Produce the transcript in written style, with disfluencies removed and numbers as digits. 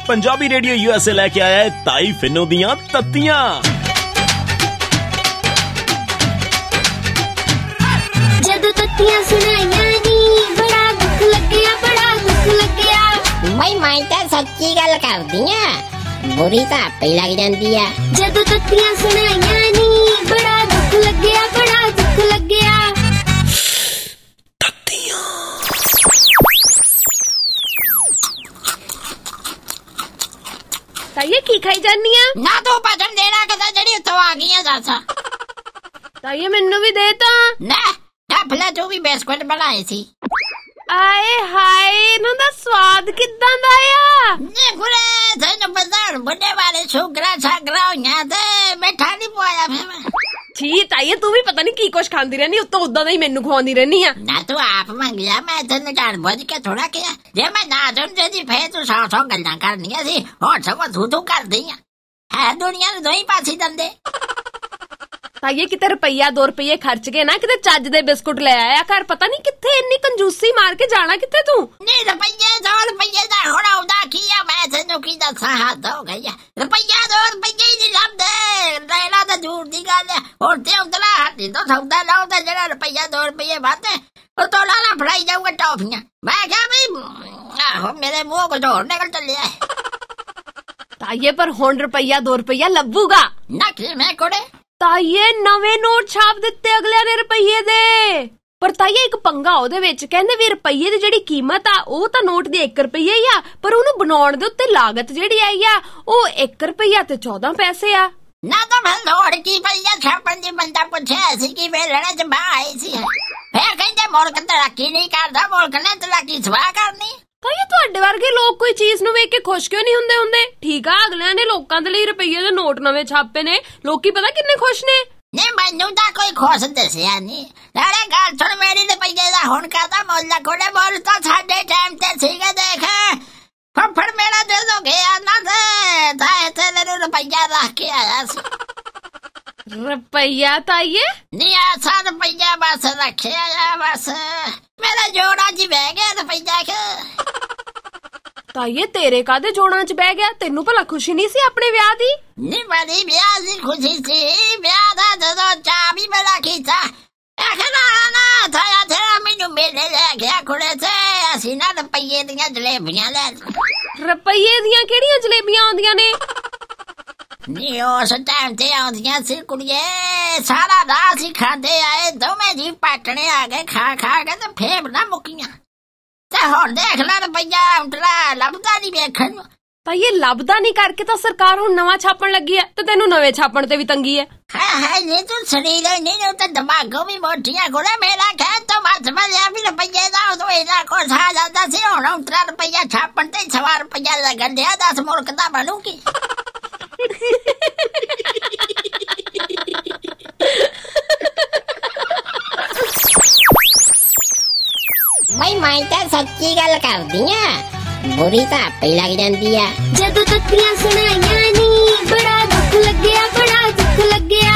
Punjabi radio USA लेके आया है ताई फिनो दियां तत्तियां। जदों तत्तियां सुनाइयां नी बड़ा दुख लग्या, बड़ा दुख लग्या। मैं तो सच्ची गल करदी हां, बुरी तो आपे लग जांदी है। जदों तत्तियां सुनाइयां नी बड़ा दुख लग्या, बड़ा दुख लग्या। ताइये की खाई जानी है? ना तू भजन देना कदा जड़ी उत्तों आ गई है दस। ताइये मैनू भी दे ता। ना ढफला तू भी बिस्कुट बनाए सी। आए हाय इन्हां दा स्वाद किदां दा आ? ने गुरे तैनू पता बुड्ढे वाले शुगरा छागरा होइयां ते मिठा नहीं पवाया फिर मैं। छी ताइये तू भी पता नहीं की कुछ खांदी रहनी, उत्तों उदां दा ही मैनू खवांदी रहनी आ। ना तू आप मंग लिया, मैं तेन जान बुझ के थोड़ा किया। जे मैं ना समझदी फिर तू 100 गल्लां करनियां सी, हुण सगों तू करदी है दुनिया नूं दोई पासे दंदे। ताइये किते रुपया 2 रुपये खर्च के ना किते चज दे बिस्कुट ले आया कर, पता नहीं किथे इन्नी कंजूसी मार के जाना किथे तू। नहीं रुपये 2 रुपये दा हुण आउंदा की आ, मैं तेनू की दसां हद हो गई है। रुपया 2 रुपये ही नहीं लभदे, लेना तो दूर दी गल है। हुण ते उतला हट्टी तो सौदा लाओ ते जेड़ा रुपया 2 रुपये वाधे ओ तो लाला फड़ाई जाऊगा टॉफियां। मैं क्या भाई आहो मेरे मुंह कुछ होर निकल चलिया है। ताइये पर हुण रुपया 2 रुपया लभूगा ना कि मैं कुड़े। ताइये नवे नोट छाप दिते अगले ने रुपये दे। पर ताइये एक पंगा ओदे विच कहंदे भी रुपये दी जेड़ी कीमत आ ओ तां नोट दी 1 रुपया ही आ, पर ओनू बनाउण दे उत्ते लागत जेड़ी आई आ ओ 1 रुपया ते 14 पैसे आ। ना तो मैं लोड़ की पैया छापन दी बंदा पूछे ऐसी की वेलणे च बाह आई सी। फिर कहंदे मुल्क तरक्की नहीं करदा, मुल्क ने तरक्की सवा करनी। ताइये तुहाडे वर्गे लोग कोई चीज नूं वेख के खुश क्यों नहीं हुंदे हुंदे? ठीक आ अगलियां ने लोकां दे लई रुपये दे नोट नवे छापे ने, लोकी पता किन्ने खुश ने। नहीं मैनू तो कोई खुश दसिया नहीं। अरे गल सुन मेरी रुपये दा हुण कादा मुल्ल कोड़े मुल्ल तो साडे टाइम ते सीगे देख। फड़ मेरा दे दो गया ना ते तेरे रुपया रख के आया सी। रुपया ताइये नहीं ऐसा रुपया बस रखे आया बस, मेरा जोड़ा जी बह गया रुपया के। ताइये तेरे कादे जोड़ां च बह गया? तेनू भला खुशी नहीं सी अपने ब्याह दी? नहीं बड़ी ब्याह दी खुशी सी, ब्याह दा जदों चा भी बड़ा कीता। आखना ना थाया तेरा मैनू मेले ले गया कुड़े ते असी ना रुपये दियां जलेबियां ले। रुपये दियां केड़ियां जलेबियां आंदियां ने? नहीं उस टाइम ते आंदियां सी कुड़िए, सारा राह सी खांदे आए, दोवें जी पाटने आ गए खा खा के ते फेब ना मुक्कियां। ते हुण देख लै रुपया उंटला लभदा नहीं वेखण नूं। ताइये लभदा नहीं करके तो सरकार हुण नवां छापण लगी है ते तैनू नवे छापण ते भी तंगी है। हाय नहीं तू शरीर नहीं तो दिमागों भी मोटियां गुड़े मेरा कह तो मत मजा भी रुपये दा तो इना को छा जाता सी। हुण उंटला रुपया छापण ते 100 रुपया लगन दिया, 10 मुल्क दा बनूगी। मैं तो सच्ची गल करदी हां, बुरी तो आपे लग जांदी है। जदों तत्तियां सुनाइयां नी बड़ा दुख लग्या, बड़ा दुख लग्या।